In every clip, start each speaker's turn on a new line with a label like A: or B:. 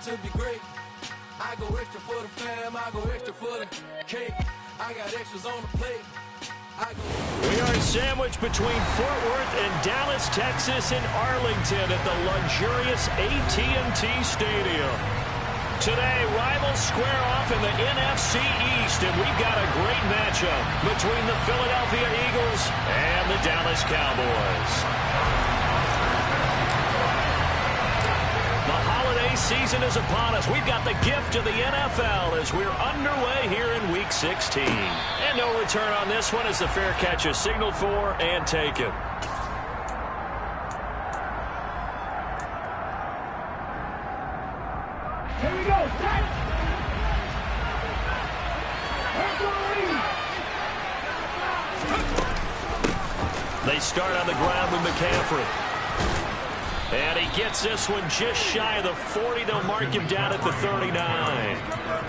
A: to be great. I go extra for the fam, I go extra for the cake. I got extras on the plate.
B: We are sandwiched between Fort Worth and Dallas, Texas, and Arlington at the luxurious AT&T Stadium. Today, rivals square off in the NFC East, and we've got a great matchup between the Philadelphia Eagles and the Dallas Cowboys. The holiday season is upon us. We've got the gift of the NFL as we're underway here in Week 16. And no return on this one as the fair catch is signaled for and taken.
C: Here we go. Set.
B: They start on the ground with McCaffrey. And he gets this one just shy of the 40. They'll mark him down at the 39.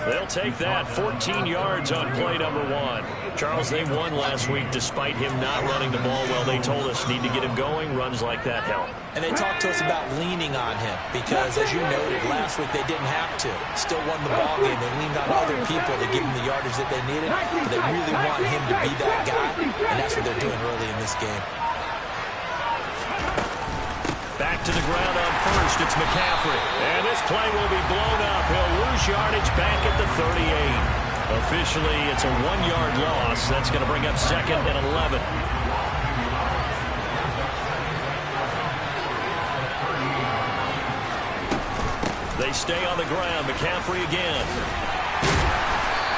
B: They'll take that 14 yards on play number 1. Charles, they won last week despite him not running the ball well. They told us need to get him going. Runs like that help.
D: And they talked to us about leaning on him because, as you noted, last week they didn't have to. Still won the ball game. They leaned on other people to give him the yardage that they needed. But they really want him to be that guy, and that's what they're doing early in this game.
B: Back to the ground on first. It's McCaffrey. And this play will be blown up. He'll lose yardage back at the 38. Officially, it's a 1-yard loss. That's going to bring up 2nd and 11. They stay on the ground. McCaffrey again.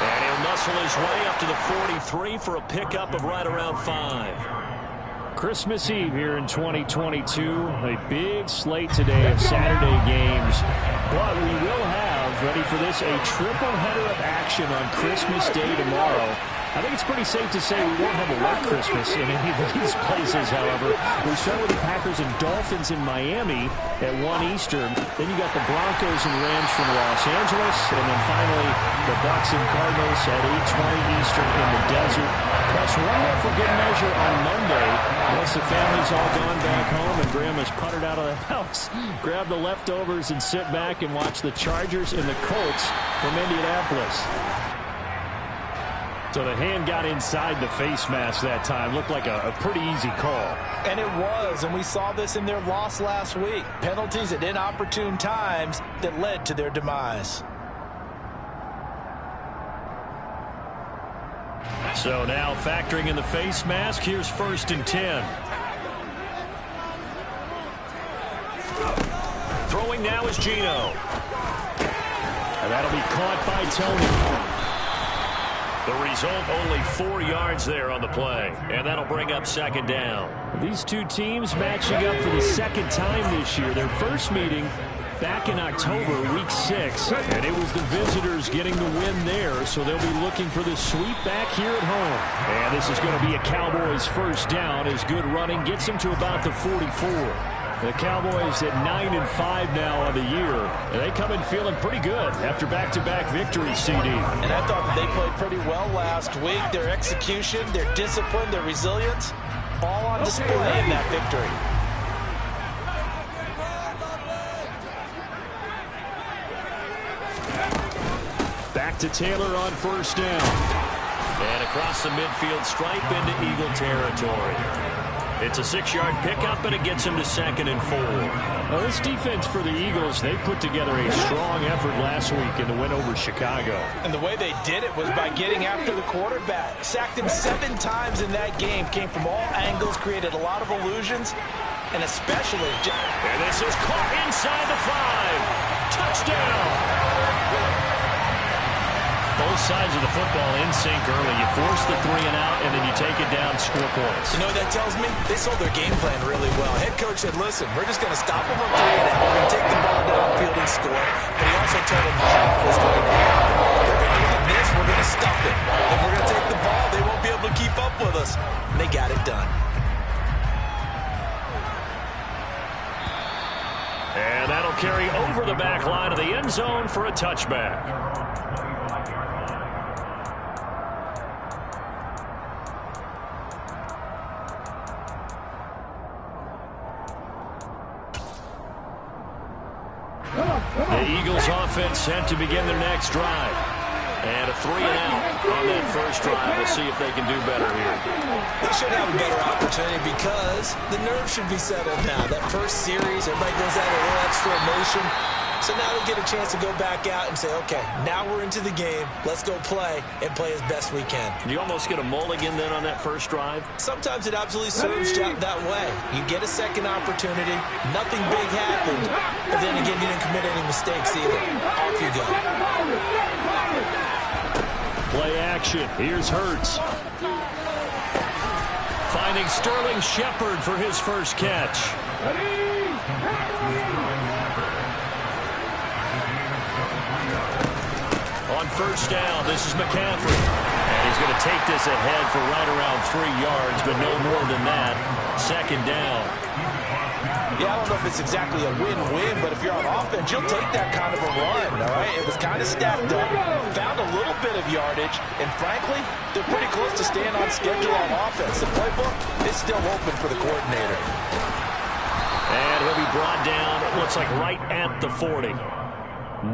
B: And he'll muscle his way up to the 43 for a pickup of right around 5.
E: Christmas Eve here in 2022. A big slate today of Saturday games. But we will have, ready for this, a triple header of action on Christmas Day tomorrow. I think it's pretty safe to say we won't have a white Christmas in any of these places, however. We start with the Packers and Dolphins in Miami at 1 Eastern. Then you got the Broncos and Rams from Los Angeles. And then finally, the Bucs and Cardinals at 8:20 Eastern in the desert. Plus one more for good measure on Monday. Once the family's all gone back home and Grandma's puttered out of the house, grab the leftovers and sit back and watch the Chargers and the Colts from Indianapolis. So the hand got inside the face mask that time. Looked like a pretty easy call.
D: And it was, and we saw this in their loss last week. Penalties at inopportune times that led to their demise.
B: So now factoring in the face mask, here's 1st and 10. Throwing now is Geno.
E: And that'll be caught by Tony.
B: The result, only 4 yards there on the play. And that'll bring up 2nd down.
E: These two teams matching up for the 2nd time this year. Their first meeting back in October, Week 6. And it was the visitors getting the win there, so they'll be looking for the sweep back here at home. And this is going to be a Cowboys 1st down as good running gets them to about the 44. The Cowboys at 9-5 now on the year. And they come in feeling pretty good after back-to-back victories, CD.
D: And I thought that they played pretty well last week. Their execution, their discipline, their resilience, all on display in that victory.
E: Back to Taylor on 1st down.
B: And across the midfield stripe into Eagle territory. It's a 6-yard pickup, and it gets him to 2nd and 4.
E: Well, this defense for the Eagles, they put together a strong effort last week in the win over Chicago.
D: And the way they did it was by getting after the quarterback. Sacked him 7 times in that game. Came from all angles, created a lot of illusions, and especially...
B: And this is caught inside the 5. Touchdown! Both sides of the football in sync early. You force the 3 and out, and then you take it down, score points.
D: You know what that tells me? They sold their game plan really well. Head coach said, listen, we're just going to stop them on 3 and out. We're going to take the ball downfield and score. But he also told them how it was going to happen. They're going to run this. We're going to stop it. Then we're going to take the ball. They won't be able to keep up with us. And they got it done.
B: And that'll carry over the back line of the end zone for a touchback. The Eagles offense set to begin their next drive. And a 3-and-out on that first drive. We'll see if they can do better here.
D: They should have a better opportunity because the nerves should be settled now. That first series, everybody goes out a little extra emotion. So now they get a chance to go back out and say, okay, now we're into the game. Let's go play and play as best we can.
B: You almost get a mulligan then on that first drive?
D: Sometimes it absolutely serves you out that way. You get a second opportunity. Nothing big happened. But then again, you didn't commit any mistakes either. Off you go.
B: Play action. Here's Hurts. Finding Sterling Shepard for his first catch. On first down, this is McCaffrey. And he's going to take this ahead for right around 3 yards, but no more than that. Second down.
D: Yeah, I don't know if it's exactly a win-win, but if you're on offense, you'll take that kind of a run, all right? It was kind of stacked up, found a little bit of yardage, and frankly, they're pretty close to staying on schedule on offense. The playbook is still open for the coordinator.
B: And he'll be brought down, it looks like right at the 40.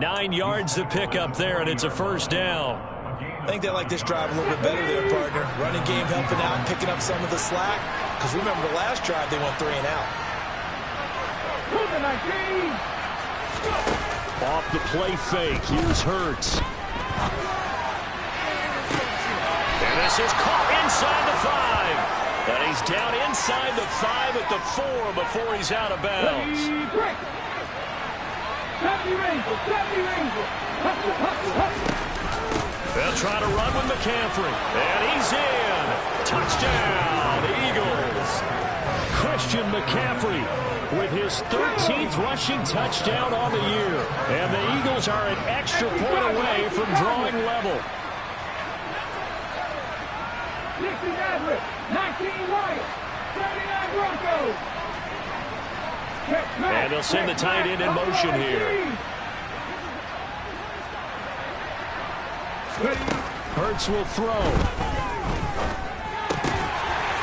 B: 9 yards to pick up there, and it's a first down.
D: I think they like this drive a little bit better there, partner. Running game helping out, picking up some of the slack. Because remember, the last drive, they went 3-and-out.
B: Off the play fake, here's Hurts. And this is caught inside the 5. And he's down inside the 5 at the 4 before he's out of bounds. They'll try to run with McCaffrey. And he's in. Touchdown, Eagles. Christian McCaffrey with his 13th rushing touchdown on the year. And the Eagles are an extra point away from drawing level.
C: 60 Nazareth, 19 Lions, 79 Broncos.
B: And they'll send the tight end in motion here. Hurts will throw.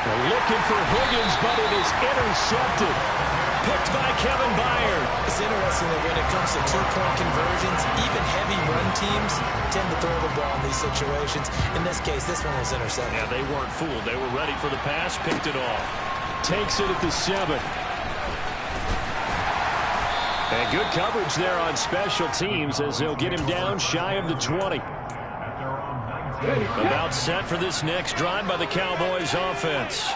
B: They're looking for Higgins, but it is intercepted. Picked by Kevin Byard.
D: It's interesting that when it comes to two-point conversions, even heavy run teams tend to throw the ball in these situations. In this case, this one was intercepted.
B: Yeah, they weren't fooled. They were ready for the pass, picked it off. Takes it at the 7. And good coverage there on special teams as they'll get him down shy of the 20. About set for this next drive by the Cowboys offense.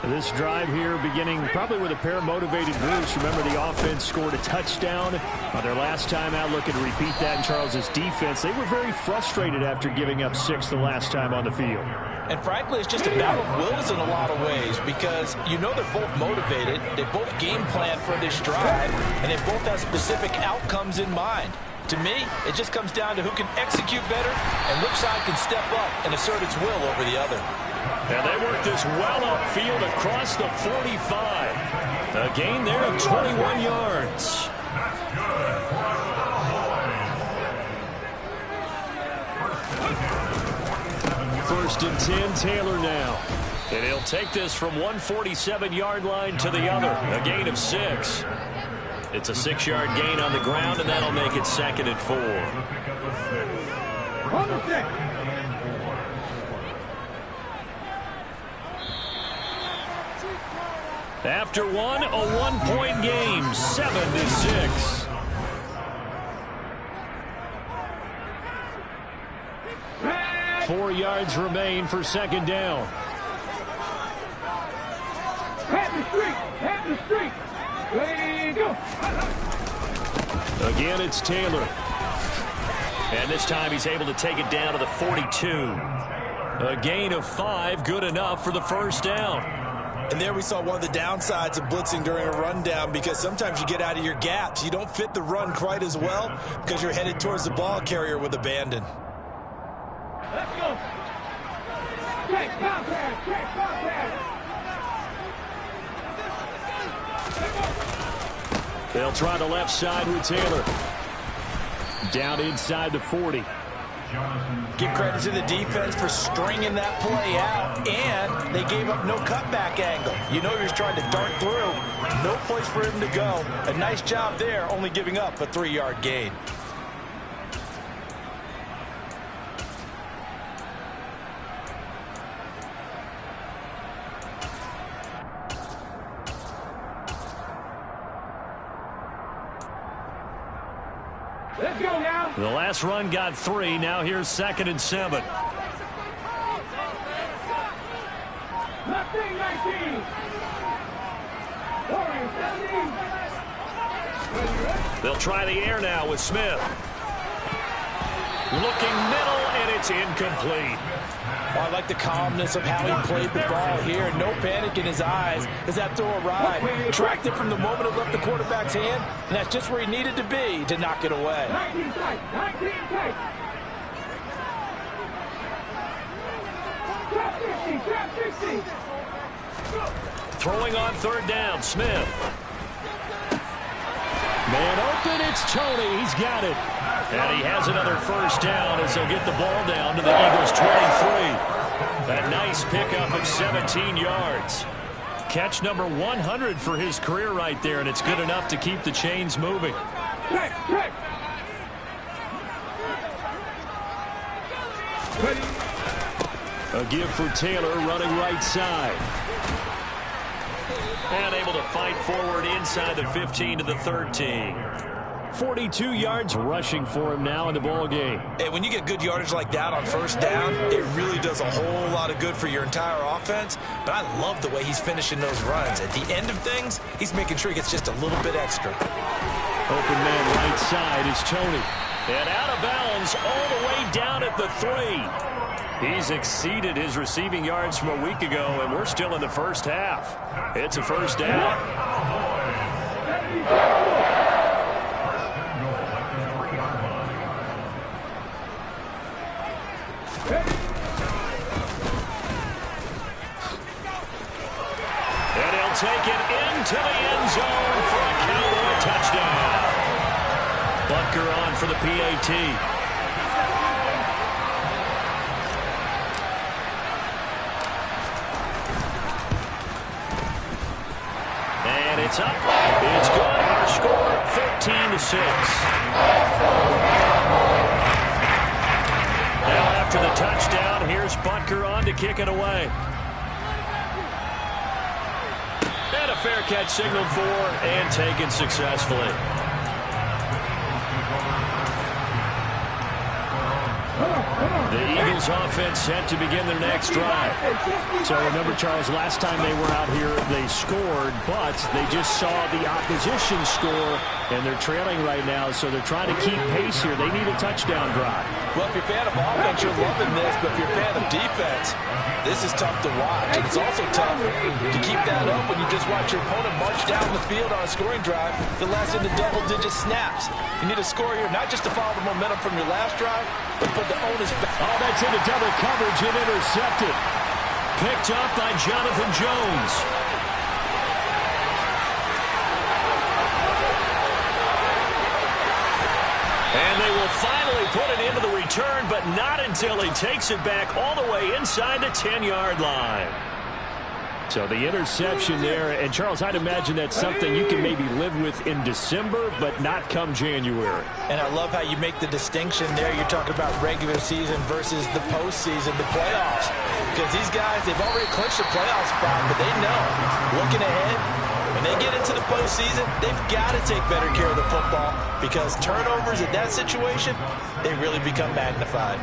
B: This drive here beginning probably with a pair of motivated Bruce. Remember, the offense scored a touchdown on their last time out. Looking to repeat that in Charles's defense. They were very frustrated after giving up 6 the last time on the field.
D: And frankly, it's just a battle of wills in a lot of ways because you know they're both motivated. They both game plan for this drive, and they both have specific outcomes in mind. To me, it just comes down to who can execute better and which side can step up and assert its will over the other.
B: And they work this well upfield across the 45. A gain there of 21 yards. First and 10, Taylor now. And he'll take this from 147-yard line to the other. A gain of 6. It's a 6-yard gain on the ground, and that'll make it 2nd and 4.
C: On the 6.
B: After one, a 1-point game, 7-6.
C: Red.
B: 4 yards remain for second down.
C: Have the street. Ready, go.
B: Again, it's Taylor. And this time he's able to take it down to the 42. A gain of 5, good enough for the first down.
D: And there we saw one of the downsides of blitzing during a rundown because sometimes you get out of your gaps. You don't fit the run quite as well because you're headed towards the ball carrier with abandon.
C: Let's go. Check, contact.
B: They'll try the left side with Taylor. Down inside the 40.
D: Give credit to the defense for stringing that play out, and they gave up no cutback angle. You know he was trying to dart through. No place for him to go. A nice job there, only giving up a 3-yard gain.
C: Let's go now.
B: The last run got 3. Now here's 2nd and 7.
C: Nothing 19. Warriors 17.
B: They'll try the air now with Smith. Looking middle, and it's incomplete.
D: I like the calmness of how he played the ball here. No panic in his eyes as that throw arrived. Tracked it from the moment it left the quarterback's hand, and that's just where he needed to be to knock it away.
C: 19 tight. 19 tight. Trap 60. Trap 60.
B: Throwing on 3rd down, Smith.
E: Man open, it's Tony. He's got it.
B: And he has another 1st down as they'll get the ball down to the Eagles' 23. A nice pickup of 17 yards. Catch number 100 for his career right there, and it's good enough to keep the chains moving.
C: Check. Check.
B: A give for Taylor running right side. And able to fight forward inside the 15 to the 13.
E: 42 yards rushing for him now in the ball game.
D: And when you get good yardage like that on 1st down, it really does a whole lot of good for your entire offense. But I love the way he's finishing those runs. At the end of things, he's making sure he gets just a little bit extra.
E: Open man right side is Tony.
B: And out of bounds all the way down at the 3. He's exceeded his receiving yards from a week ago, and we're still in the 1st half. It's a 1st down. And he'll take it into the end zone for a Cowboy touchdown. Butker on for the PAT. And it's up. It's good. Our score, 13-6. Now after the touchdown, here's Butker on to kick it away. And a fair catch signaled for and taken successfully. The Eagles offense set to begin their next drive.
E: So remember, Charles, last time they were out here, they scored, but they just saw the opposition score, and they're trailing right now, so they're trying to keep pace here. They need a touchdown drive.
D: Well, if you're a fan of offense, you're loving this, but if you're a fan of defense, this is tough to watch. And it's also tough to keep that up when you just watch your opponent march down the field on a scoring drive that lasts into double-digit snaps. You need a score here, not just to follow the momentum from your last drive, but put the onus back.
E: Oh, that's into double coverage and intercepted.
B: Picked up by Jonathan Jones. And they will finally put it into the return, but not until he takes it back all the way inside the 10-yard line.
E: So the interception there, and Charles, I'd imagine that's something you can maybe live with in December, but not come January.
D: And I love how you make the distinction there. You're talking about regular season versus the postseason, the playoffs. Because these guys, they've already clinched a playoff spot, but they know, looking ahead, when they get into the postseason, they've got to take better care of the football because turnovers in that situation, they really become magnified.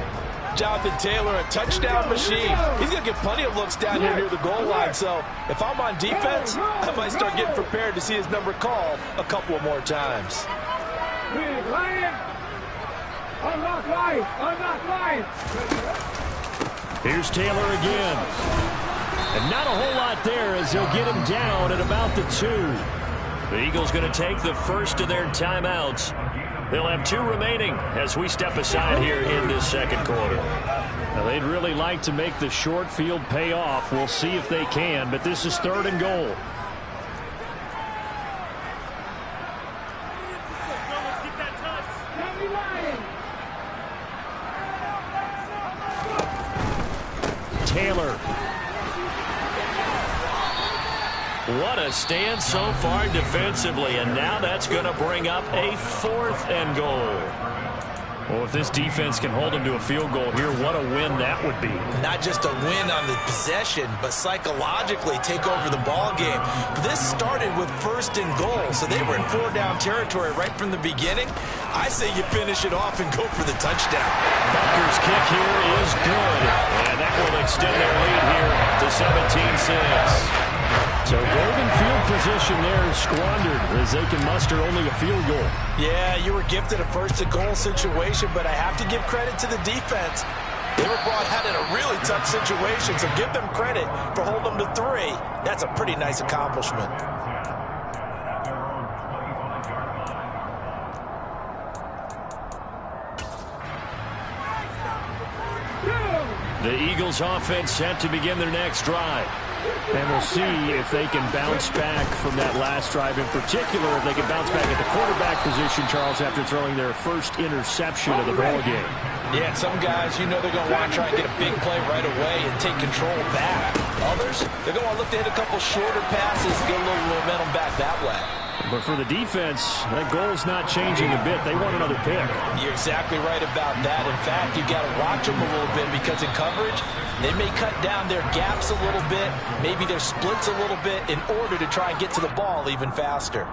D: Jonathan Taylor, a touchdown machine. He's going to get plenty of looks down here near the goal line. So if I'm on defense, I might start getting prepared to see his number called a couple of more times.
C: Big Lion. Unlock Lion. Unlock Lion.
E: Here's Taylor again. And not a whole lot there as they'll get him down at about the 2.
B: The Eagles going to take the first of their timeouts. They'll have 2 remaining as we step aside here in this second quarter.
E: Now, they'd really like to make the short field pay off. We'll see if they can, but this is 3rd and goal. Taylor.
B: What a stand so far defensively, and now that's going to bring up a 4th and goal. Well, if this defense can hold them to a field goal here, what a win that would be.
D: Not just a win on the possession, but psychologically take over the ball game. This started with 1st and goal, so they were in 4-down territory right from the beginning. I say you finish it off and go for the touchdown.
B: Butker's kick here is good, and that will extend their lead here to 17-6. So golden field position there squandered as they can muster only a field goal.
D: Yeah, you were gifted a 1st and goal situation, but I have to give credit to the defense. They were brought out in a really tough situation, so give them credit for holding them to 3. That's a pretty nice accomplishment.
B: The Eagles offense set to begin their next drive. And we'll see if they can bounce back from that last drive. In particular, if they can bounce back at the quarterback position, Charles, after throwing their first interception of the ball game.
D: Yeah, some guys, you know they're going to want to try and get a big play right away and take control back. Others, they're going to look to hit a couple shorter passes, get a little momentum back that way.
B: But for the defense, that goal's not changing a bit. They want another pick.
D: You're exactly right about that. In fact, you've got to watch them a little bit because in coverage, they may cut down their gaps a little bit, maybe their splits a little bit in order to try and get to the ball even faster.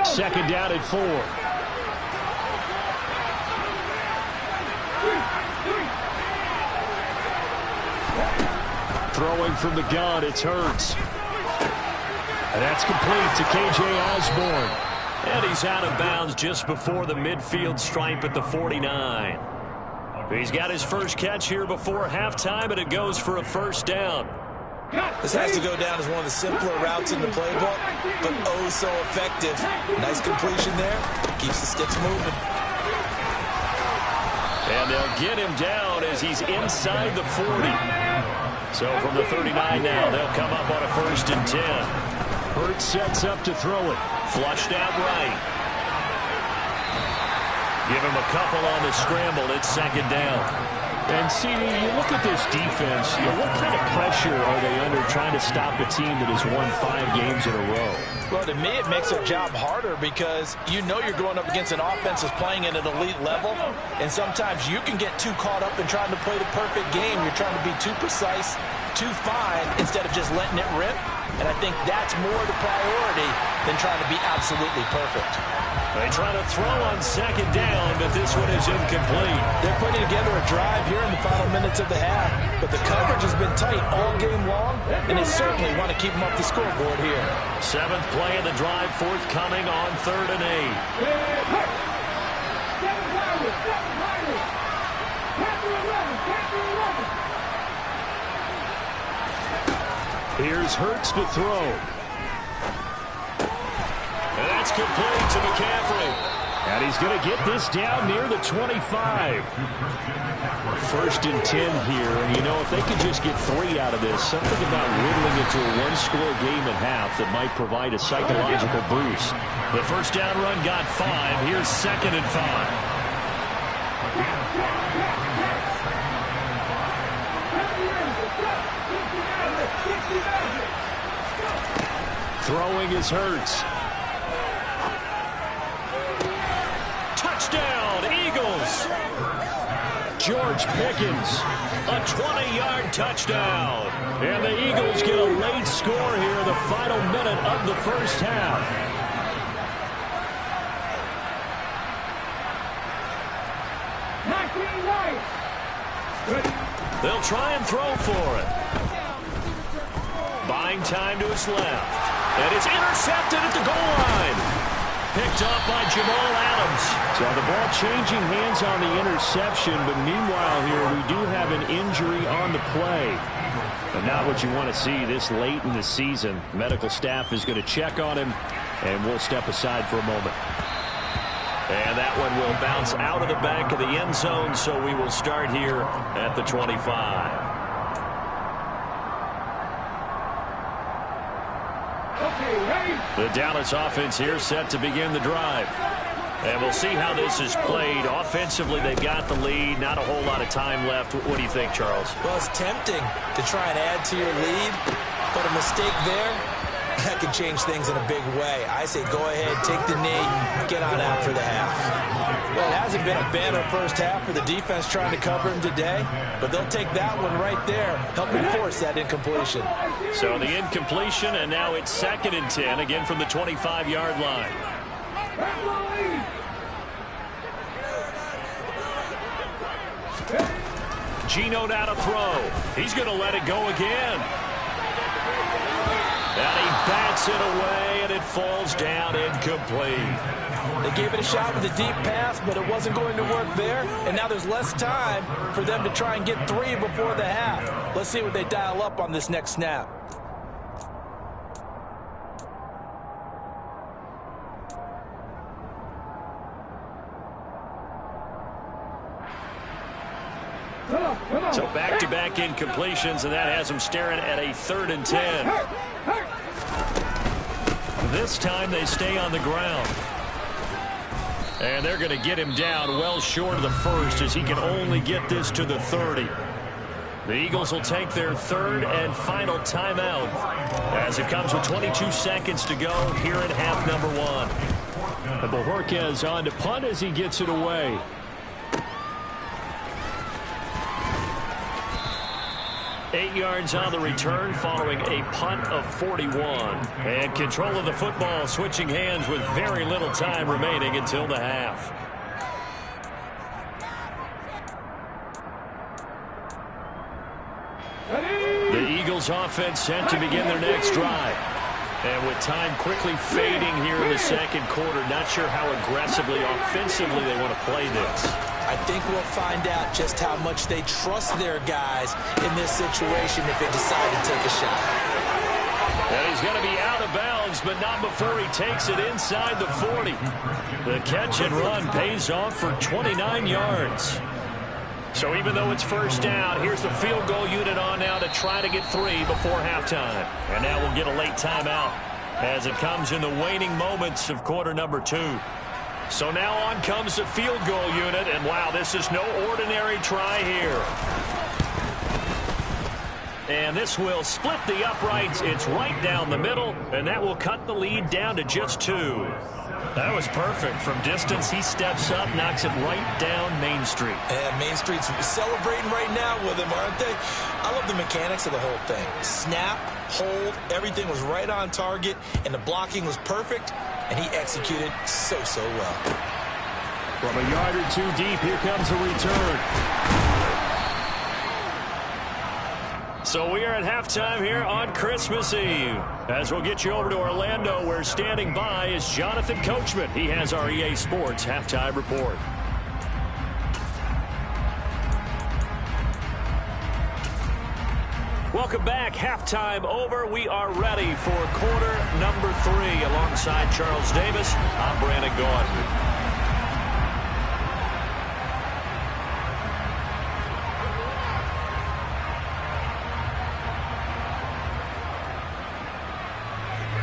B: Second down at 4. Throwing from the gun, it's Hurts. And that's complete to K.J. Osborne. And he's out of bounds just before the midfield stripe at the 49. He's got his first catch here before halftime, and it goes for a 1st down.
D: This has to go down as one of the simpler routes in the playbook, but oh so effective. Nice completion there. Keeps the sticks moving.
B: And they'll get him down as he's inside the 40. So from the 39 now, they'll come up on a 1st and 10. Hurts sets up to throw it. Flushed out right. Give him a couple on the scramble. It's 2nd down. And, CD, you look at this defense, what kind of pressure are they under trying to stop a team that has won 5 games in a row?
D: Well, to me, it makes their job harder because you know you're going up against an offense that's playing at an elite level, and sometimes you can get too caught up in trying to play the perfect game. You're trying to be too precise, too fine, instead of just letting it rip. And I think that's more the priority than trying to be absolutely perfect.
B: They try to throw on 2nd down, but this one is incomplete.
D: They're putting together a drive here in the final minutes of the half, but the coverage has been tight all game long, and they certainly want to keep them up the scoreboard here.
B: 7th play of the drive, forthcoming on 3rd and 8. Here's Hurts to throw. And that's complete to McCaffrey. And he's going to get this down near the 25. 1st and 10 here. And, you know, if they could just get 3 out of this, something about whittling it to a 1-score game at half that might provide a psychological boost. The 1st down run got 5. Here's 2nd and 5. Throwing is Hurts. Touchdown, Eagles. George Pickens, a 20-yard touchdown. And the Eagles get a late score here in the final minute of the 1st half. They'll try and throw for it. Buying time to his left. And it's intercepted at the goal line. Picked up by Jamal Adams. So the ball changing hands on the interception, but meanwhile here we do have an injury on the play. And not what you want to see this late in the season. Medical staff is going to check on him, and we'll step aside for a moment. And that one will bounce out of the back of the end zone, so we will start here at the 25. The Dallas offense here set to begin the drive. And we'll see how this is played. Offensively, they've got the lead. Not a whole lot of time left. What do you think, Charles?
D: Well, it's tempting to try and add to your lead, but a mistake there that can change things in a big way. I say go ahead, take the knee, get on out for the half. Well, it hasn't been a banner first half for the defense trying to cover him today, but they'll take that one right there, helping force that incompletion.
B: So the incompletion, and now it's 2nd and 10, again from the 25-yard line. Geno now to throw. He's going to let it go again. And he bats it away, and it falls down incomplete.
D: They gave it a shot with a deep pass, but it wasn't going to work there. And now there's less time for them to try and get 3 before the half. Let's see what they dial up on this next snap.
B: So back-to-back incompletions, and that has them staring at a 3rd and 10. This time they stay on the ground. And they're going to get him down well short of the first, as he can only get this to the 30. The Eagles will take their 3rd and final timeout as it comes with 22 seconds to go here in half number 1.
E: And Bojorquez on to punt as he gets it away.
B: Eight yards on the return following a punt of 41. And control of the football switching hands with very little time remaining until the half. The Eagles offense set to begin their next drive. And with time quickly fading here in the second quarter, not sure how aggressively, offensively they want to play this.
D: I think we'll find out just how much they trust their guys in this situation if they decide to take a shot.
B: And he's going to be out of bounds, but not before he takes it inside the 40. The catch and run pays off for 29 yards. So even though it's first down, here's the field goal unit on now to try to get 3 before halftime. And now we'll get a late timeout as it comes in the waning moments of quarter number 2. So now on comes the field goal unit, and wow, this is no ordinary try here. And this will split the uprights. It's right down the middle, and that will cut the lead down to just 2. That was perfect. From distance, he steps up, knocks it right down Main Street.
D: And Main Street's celebrating right now with him, aren't they? I love the mechanics of the whole thing. Snap, hold, everything was right on target, and the blocking was perfect. And he executed so well.
E: From a yard or 2 deep, here comes a return.
B: So we are at halftime here on Christmas Eve. As we'll get you over to Orlando, where standing by is Jonathan Coachman. He has our EA Sports halftime report. Welcome back. Halftime over. We are ready for quarter number 3. Alongside Charles Davis, I'm Brandon Gaudin.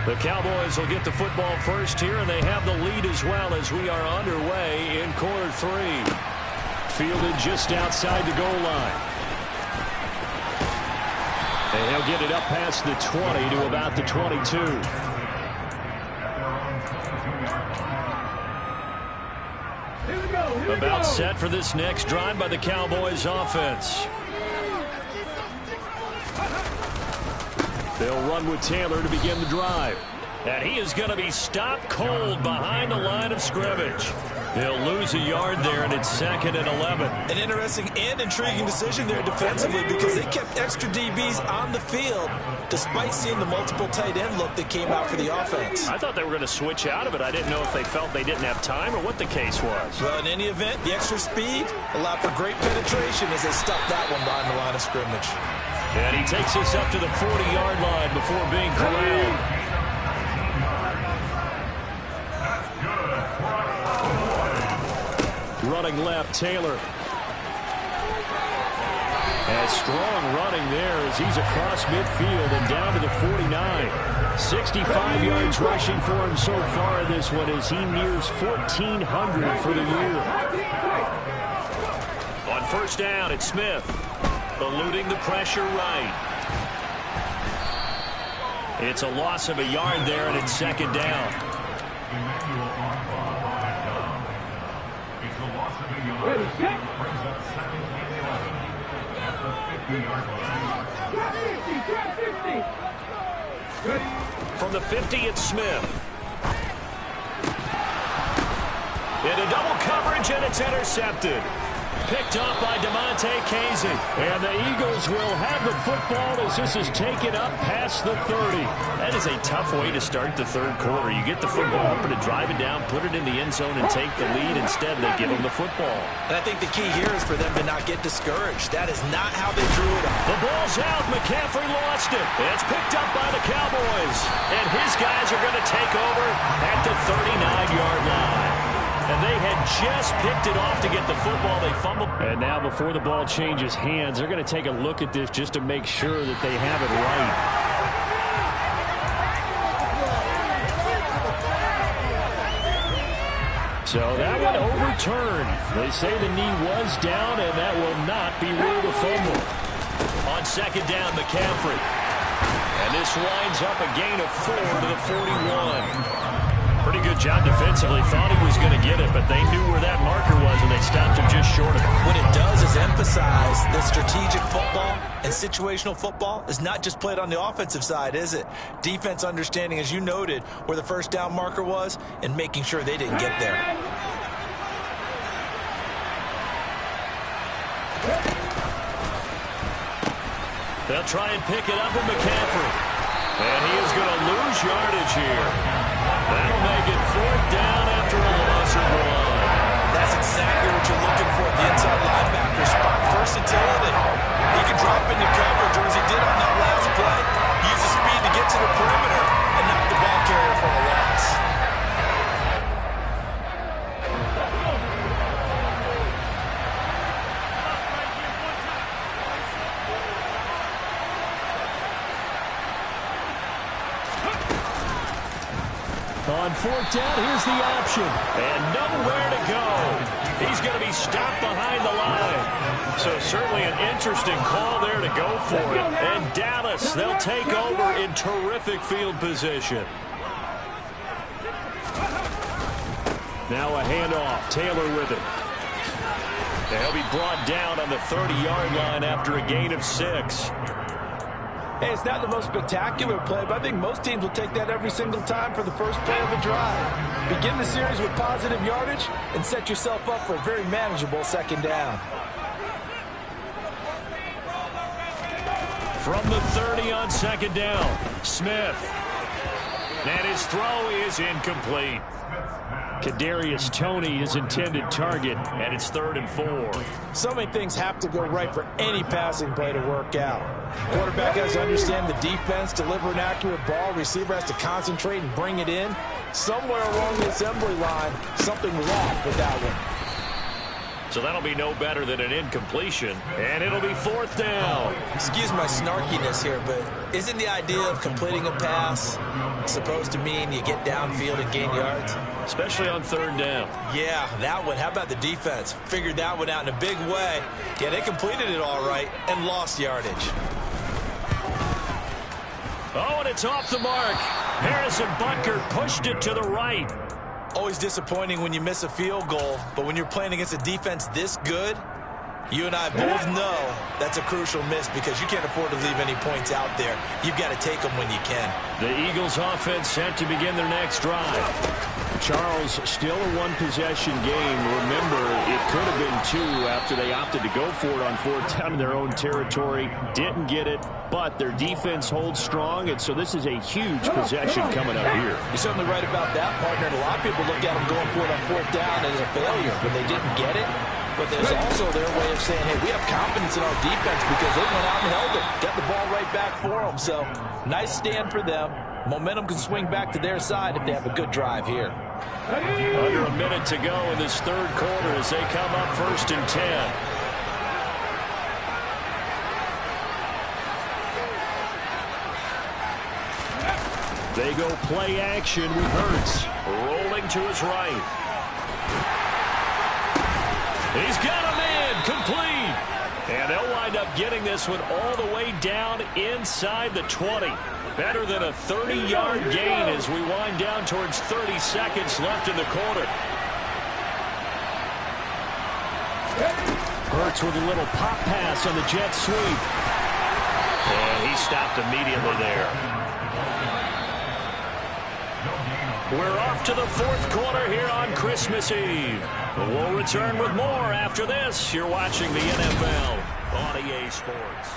B: The Cowboys will get the football first here, and they have the lead as well as we are underway in quarter 3.
E: Fielded just outside the goal line. And he'll get it up past the 20 to about the 22.
B: About set for this next drive by the Cowboys offense.
E: They'll run with Taylor to begin the drive.
B: And he is going to be stopped cold behind the line of scrimmage. They'll lose a yard there, and it's 2nd and 11.
D: An interesting and intriguing decision there defensively, because they kept extra DBs on the field despite seeing the multiple tight end look that came out for the offense.
B: I thought they were going to switch out of it. I didn't know if they felt they didn't have time or what the case was.
D: Well, in any event, the extra speed allowed for great penetration as they stuffed that one behind the line of scrimmage.
B: And he takes us up to the 40-yard line before being corralled.
E: Running left, Taylor. And strong running there as he's across midfield and down to the 49. 65 yards rushing for him so far in this one as he nears 1,400 for the year.
B: On first down, it's Smith. Eluding the pressure right. It's a loss of a yard there, and it's second down.
C: Ready, set. Trap 50. Ready.
B: From the 50, it's Smith. Into double coverage, and it's intercepted. Picked up by DeMonte Casey.
E: And the Eagles will have the football as this is taken up past the 30.
B: That is a tough way to start the third quarter. You get the football open and drive it down, put it in the end zone, and take the lead. Instead, they give them the football.
D: And I think the key here is for them to not get discouraged. That is not how they drew it up.
B: The ball's out. McCaffrey lost it. It's picked up by the Cowboys. And his guys are going to take over at the 39-yard line. And they had just picked it off to get the football. They fumbled.
E: And now before the ball changes hands, they're going to take a look at this just to make sure that they have it right. So that one overturned. They say the knee was down, and that will not be ruled a fumble.
B: On second down, McCaffrey. And this winds up a gain of 4 to the 41. Pretty good job defensively. Thought he was going to get it, but they knew where that marker was, and they stopped him just short of it.
D: What it does is emphasize that strategic football and situational football is not just played on the offensive side, is it? Defense understanding, as you noted, where the first down marker was and making sure they didn't get there.
B: They'll try and pick it up with McCaffrey. And he is going to lose yardage here. That'll make it fourth down after a loss of 1.
D: That's exactly what you're looking for, the inside linebacker spot. Versatility. He can drop into coverage, or as he did on that last play, use his speed to get to the perimeter and knock the ball carrier for a loss.
E: On fourth down, here's the option.
B: And nowhere to go. He's going to be stopped behind the line. So certainly an interesting call there to go for it. And Dallas, they'll take over in terrific field position.
E: Now a handoff. Taylor with it.
B: And he'll be brought down on the 30-yard line after a gain of 6.
F: Hey, it's not the most spectacular play, but I think most teams will take that every single time for the first play of a drive. Begin the series with positive yardage and set yourself up for a very manageable second down.
B: From the 30 on second down, Smith. And his throw is incomplete.
E: Kadarius Toney, his intended target,
B: and it's 3rd and 4.
F: So many things have to go right for any passing play to work out. Quarterback has to understand the defense, deliver an accurate ball. Receiver has to concentrate and bring it in. Somewhere along the assembly line, something was off with that one.
B: So that'll be no better than an incompletion, and it'll be 4th down.
D: Excuse my snarkiness here, but isn't the idea of completing a pass supposed to mean you get downfield and gain yards?
B: Especially on 3rd down.
D: Yeah, that one. How about the defense? Figured that one out in a big way. Yeah, they completed it all right and lost yardage.
B: Oh, and it's off the mark. Harrison Butker pushed it to the right.
D: Always disappointing when you miss a field goal, but when you're playing against a defense this good, you and I both know that's a crucial miss because you can't afford to leave any points out there. You've got to take them when you can.
B: The Eagles offense set to begin their next drive.
E: Charles, still a one-possession game. Remember, it could have been 2 after they opted to go for it on 4th down in their own territory. Didn't get it, but their defense holds strong, and so this is a huge possession coming up here.
F: You're certainly right about that, partner. And a lot of people look at them going for it on 4th down as a failure when they didn't get it. But there's also their way of saying, hey, we have confidence in our defense because they went out and held it. Got the ball right back for them. So, nice stand for them. Momentum can swing back to their side if they have a good drive here.
B: Under a minute to go in this 3rd quarter as they come up 1st and 10.
E: They go play action with Hurts.
B: Rolling to his right. He's got a man complete. And they'll wind up getting this one all the way down inside the 20. Better than a 30-yard gain as we wind down towards 30 seconds left in the quarter. Hurts with a little pop pass on the jet sweep. And he stopped immediately there. We're off to the fourth quarter here on Christmas Eve. We'll return with more after this. You're watching the NFL on EA Sports.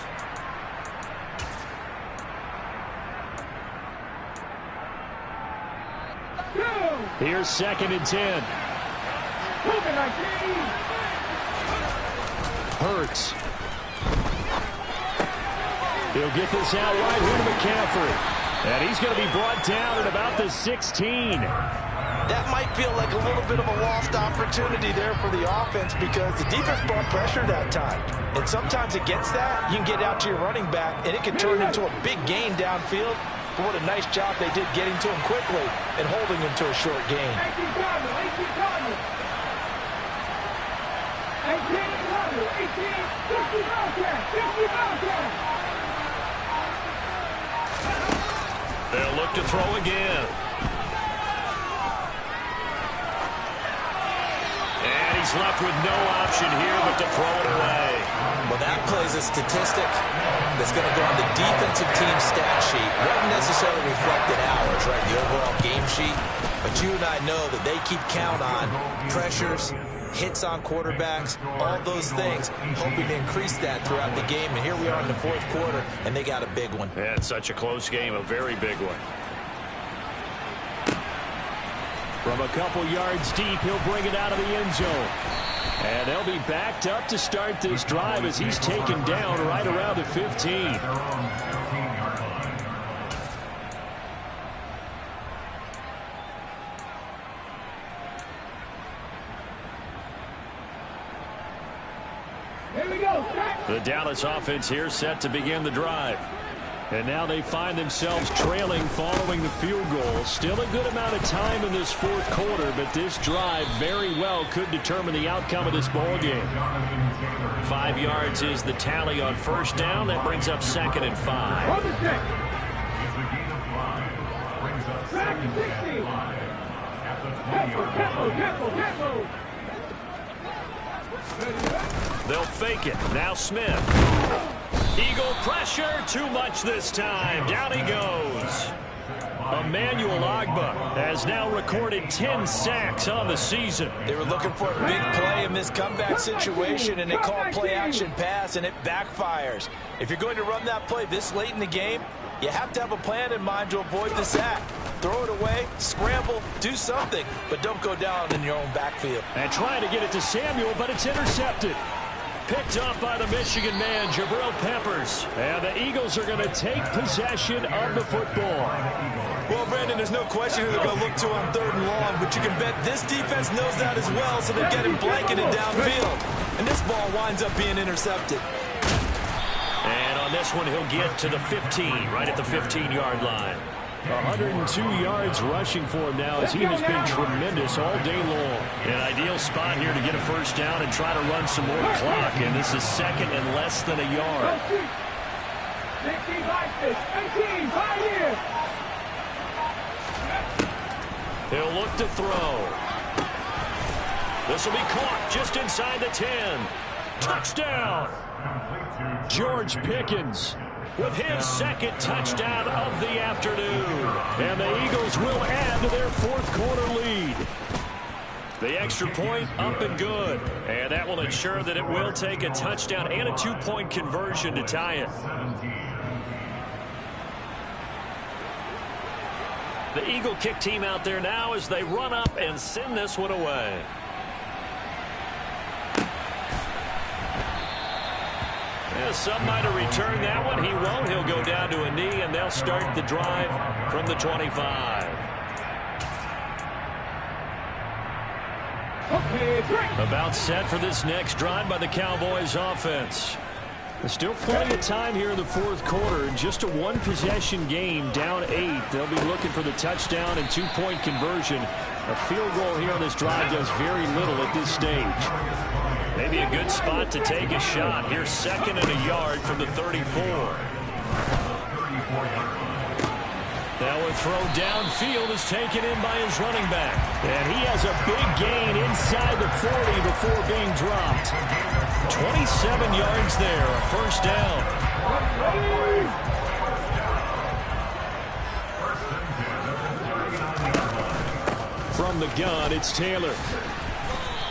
B: Here's 2nd and 10. Hurts. He'll get this out right here to McCaffrey. And he's going to be brought down at about the 16.
F: That might feel like a little bit of a lost opportunity there for the offense because the defense brought pressure that time. And sometimes against that, you can get out to your running back, and it can turn into a big gain downfield. But what a nice job they did getting to him quickly and holding him to a short gain.
B: They'll look to throw again. And he's left with no option here but to throw it away.
D: Well, that plays a statistic that's going to go on the defensive team stat sheet. Won't necessarily reflect in ours, right, the overall game sheet. But you and I know that they keep count on pressures, hits on quarterbacks, all those things, hoping to increase that throughout the game. And here we are in the fourth quarter, and they got a big one.
B: Yeah, it's such a close game, a very big one. From a couple yards deep, he'll bring it out of the end zone. And they'll be backed up to start this drive as he's taken down right around the 15. The Dallas offense here set to begin the drive. And now they find themselves trailing following the field goal. Still a good amount of time in this fourth quarter, but this drive very well could determine the outcome of this ball game. 5 yards is the tally on first down. That brings up 2nd and 5. They'll fake it. Now Smith. Eagle pressure. Too much this time. Down he goes. Emmanuel Ogbah has now recorded 10 sacks on the season.
F: They were looking for a big play in this comeback situation, and they called play-action pass, and it backfires. If you're going to run that play this late in the game, you have to have a plan in mind to avoid the sack. Throw it away, scramble, do something, but don't go down in your own backfield.
B: And trying to get it to Samuel, but it's intercepted. Picked up by the Michigan man, Jabril Peppers. And the Eagles are going to take possession of the football.
F: Well, Brandon, there's no question who they're going to look to on 3rd and long, but you can bet this defense knows that as well, so they're getting blanketed downfield. And this ball winds up being intercepted.
B: And on this one, he'll get to the 15, right at the 15-yard line. 102 yards rushing for him now as he has been tremendous all day long. An ideal spot here to get a first down and try to run some more clock. And this is 2nd and less than a yard. He'll look to throw. This will be caught just inside the 10. Touchdown! George Pickens with his 2nd touchdown of the afternoon. And the Eagles will add to their fourth quarter lead. The extra point up and good. And that will ensure that it will take a touchdown and a 2-point conversion to tie it. The Eagle kick team out there now as they run up and send this one away. Yeah, some might have returned that one. He won't. He'll go down to a knee, and they'll start the drive from the 25. About set for this next drive by the Cowboys offense. There's still plenty of time here in the fourth quarter. Just a one-possession game, down 8. They'll be looking for the touchdown and 2-point conversion. A field goal here on this drive does very little at this stage. Maybe a good spot to take a shot. Here's 2nd and a yard from the 34. a throw downfield is taken in by his running back.
E: And he has a big gain inside the 40 before being dropped.
B: 27 yards there, a first down.
E: From the gun, it's Taylor.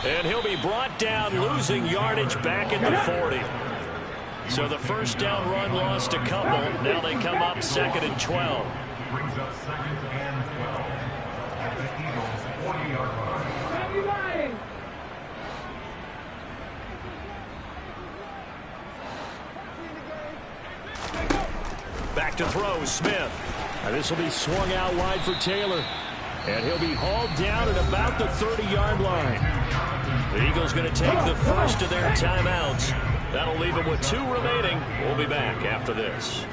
B: And he'll be brought down, losing yardage back at the 40. So the first down run lost a couple. Now they come up 2nd and 12.
C: Brings up 2nd and 12 at the Eagles' 40-yard line.
B: Back to throw, Smith.
E: Now this will be swung out wide for Taylor. And he'll be hauled down at about the 30-yard line.
B: The Eagles going to take the first of their timeouts. That'll leave them with 2 remaining. We'll be back after this.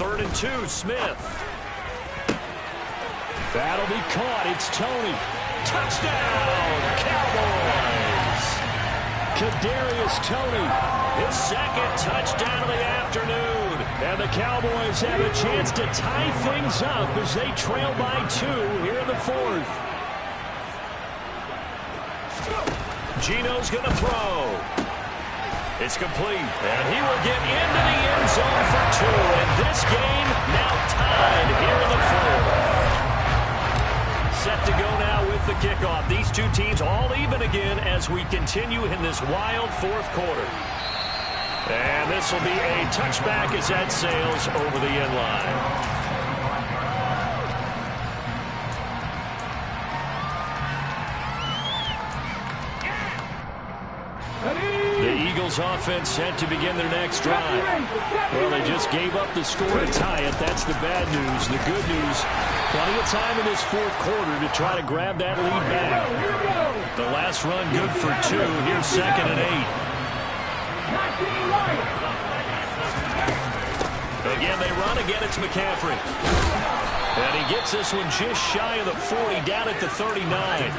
B: 3rd and 2, Smith.
E: That'll be caught. It's Tony.
B: Touchdown, Cowboys!
E: Kadarius Toney.
B: His 2nd touchdown of the afternoon.
E: And the Cowboys have a chance to tie things up as they trail by 2 here in the 4th.
B: Gino's going to throw. It's complete. And he will get into the end zone for 2. And this game now tied here in the 4th. Set to go now with the kickoff. These two teams all even again as we continue in this wild 4th quarter. And this will be a touchback as that sails over the end line. The Eagles offense set to begin their next drive.
E: Well, they just gave up the score to tie it. That's the bad news. The good news, plenty of time in this 4th quarter to try to grab that lead back.
B: The last run good for 2. Here's 2nd and 8. Again, they run. Again, it's McCaffrey. And he gets this one just shy of the 40, down at the 39.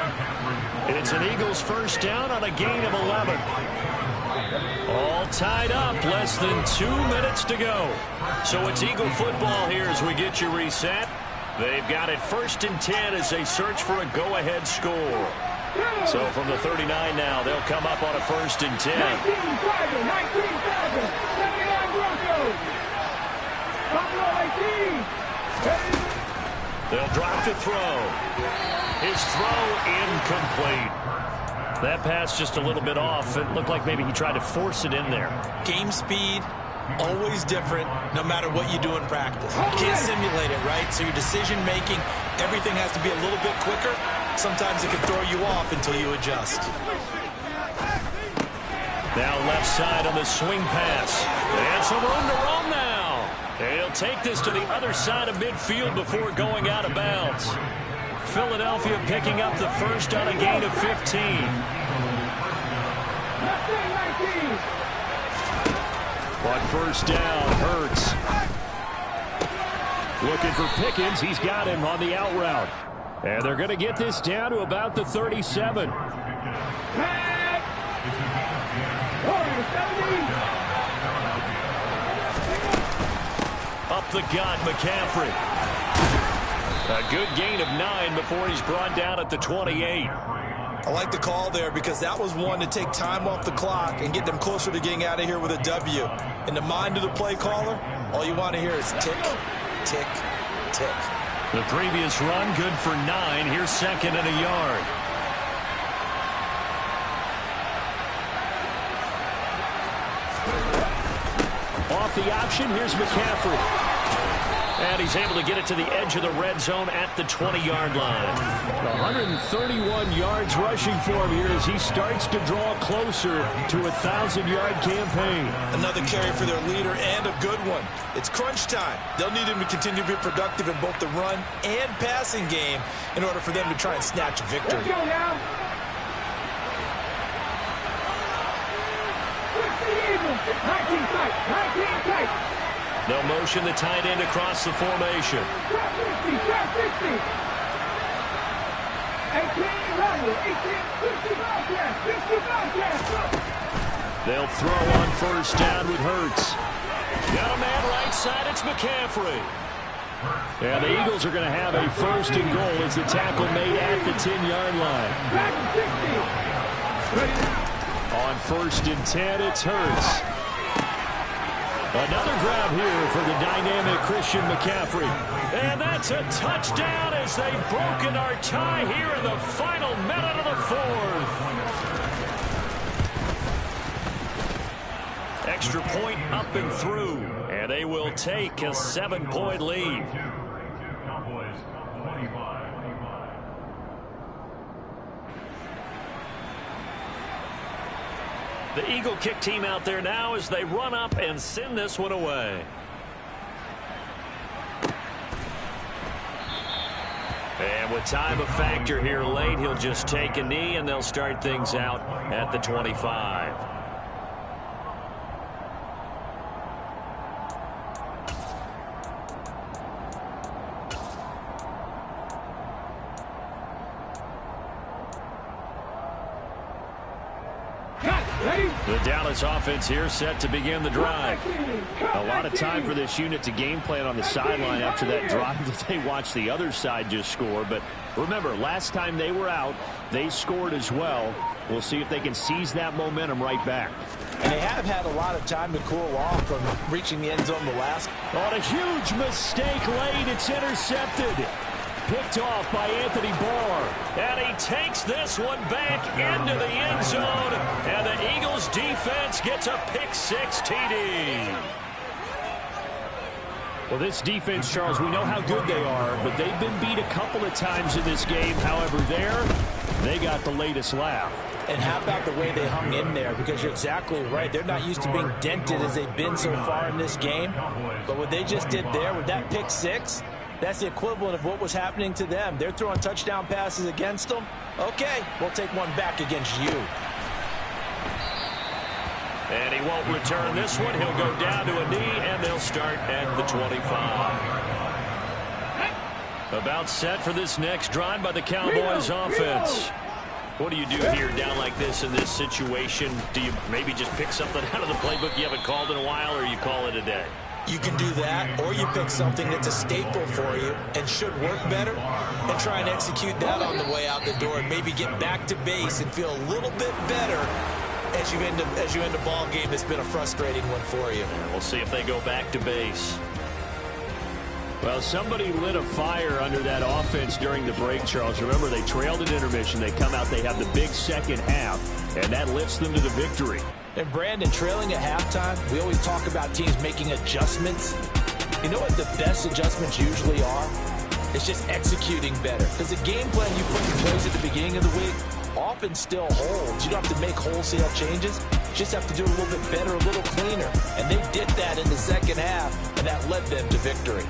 B: It's an Eagles first down on a gain of 11. All tied up, less than 2 minutes to go. So it's Eagle football here as we get you reset. They've got it 1st and 10 as they search for a go-ahead score. So from the 39 now, they'll come up on a 1st and 10. 19,000. They'll drop to throw. His throw incomplete. That pass just a little bit off. It looked like maybe he tried to force it in there.
D: Game speed, always different, no matter what you do in practice. You can't simulate it, right? So your decision-making, everything has to be a little bit quicker. Sometimes it can throw you off until you adjust.
B: Now left side on the swing pass. And some room to roam now. And he'll take this to the other side of midfield before going out of bounds. Philadelphia picking up the first on a gain of 15.
E: On first down, Hurts. Looking for Pickens. He's got him on the out route. And they're going to get this down to about the 37.
B: Up the gut, McCaffrey. A good gain of 9 before he's brought down at the 28.
D: I like the call there because that was one to take time off the clock and get them closer to getting out of here with a W. In the mind of the play caller, all you want to hear is tick, tick, tick.
B: The previous run good for 9. Here's 2nd and a yard.
E: Off the option, here's McCaffrey.
B: And he's able to get it to the edge of the red zone at the 20-yard line.
E: 131 yards rushing for him here as he starts to draw closer to a 1,000-yard campaign.
D: Another carry for their leader and a good one. It's crunch time. They'll need him to continue to be productive in both the run and passing game in order for them to try and snatch a victory.
C: Let's go now.
B: They'll motion the tight end across the formation.
E: They'll throw on first down with Hurts.
B: Got a man right side. It's McCaffrey. And the Eagles are going to have a first and goal as the tackle made at the 10-yard line. On first and 10, it's Hurts. Another grab here for the dynamic Christian McCaffrey. And that's a touchdown as they've broken our tie here in the final minute of the fourth. Extra point up and through. And they will take a 7-point lead.
C: Cowboys 25.
B: The Eagle kick team out there now as they run up and send this one away. And with time a factor here late, he'll just take a knee and they'll start things out at the 25. The Dallas offense here set to begin the drive. A lot of time for this unit to game plan on the sideline after that drive that they watched the other side just score. But remember, last time they were out, they scored as well. We'll see if they can seize that momentum right back.
F: And they have had a lot of time to cool off from reaching the end zone the last.
B: On a huge mistake late, it's intercepted. Picked off by Anthony Barr. And he takes this one back into the end zone. And the Eagles defense gets a pick-6 TD. Well, this defense, Charles, we know how good they are, but they've been beat a couple of times in this game. However, they got the latest laugh.
F: And how about the way they hung in there? Because you're exactly right. They're not used to being dented as they've been so far in this game. But what they just did there with that pick-6, that's the equivalent of what was happening to them. They're throwing touchdown passes against them. Okay, we'll take one back against you.
B: And he won't return this one. He'll go down to a knee, and they'll start at the 25. About set for this next drive by the Cowboys offense. What do you do here down like this in this situation? Do you maybe just pick something out of the playbook you haven't called in a while, or you call it a day?
D: You can do that, or you pick something that's a staple for you and should work better and try and execute that on the way out the door and maybe get back to base and feel a little bit better as you end a ball game that's been a frustrating one for you.
B: We'll see if they go back to base. Well, somebody lit a fire under that offense during the break, Charles. Remember, they trailed at intermission. They come out, they have the big second half, and that lifts them to the victory.
F: And Brandon, trailing at halftime, we always talk about teams making adjustments. You know what the best adjustments usually are? It's just executing better. Because the game plan you put in place at the beginning of the week often still holds. You don't have to make wholesale changes. You just have to do it a little bit better, a little cleaner. And they did that in the second half, and that led them to victory.